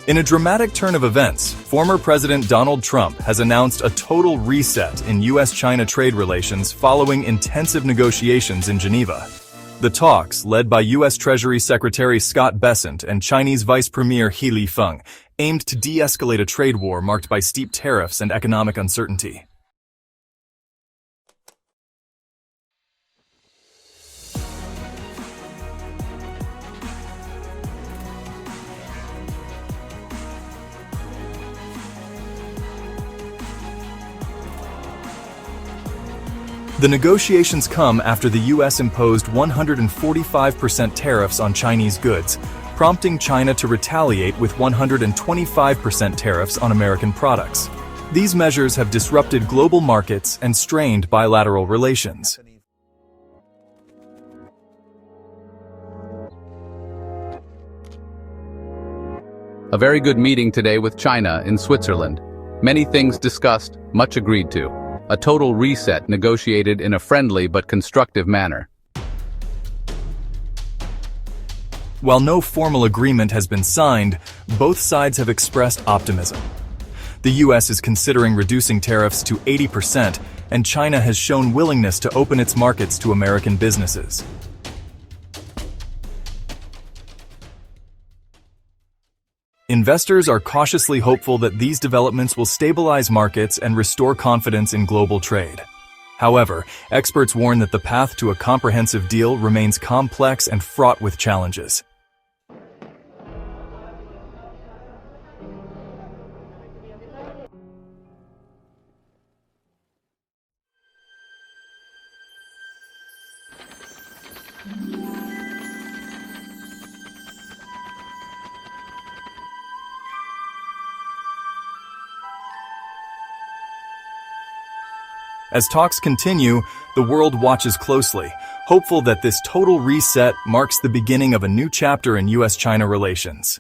In a dramatic turn of events, former President Donald Trump has announced a total reset in U.S.-China trade relations following intensive negotiations in Geneva. The talks, led by U.S. Treasury Secretary Scott Bessent and Chinese Vice Premier He Lifeng, aimed to de-escalate a trade war marked by steep tariffs and economic uncertainty. The negotiations come after the U.S. imposed 145% tariffs on Chinese goods, prompting China to retaliate with 125% tariffs on American products. These measures have disrupted global markets and strained bilateral relations. A very good meeting today with China in Switzerland. Many things discussed, much agreed to. A total reset negotiated in a friendly but constructive manner. While no formal agreement has been signed, both sides have expressed optimism. The U.S. is considering reducing tariffs to 80%, and China has shown willingness to open its markets to American businesses. Investors are cautiously hopeful that these developments will stabilize markets and restore confidence in global trade. However, experts warn that the path to a comprehensive deal remains complex and fraught with challenges. As talks continue, the world watches closely, hopeful that this total reset marks the beginning of a new chapter in U.S.-China relations.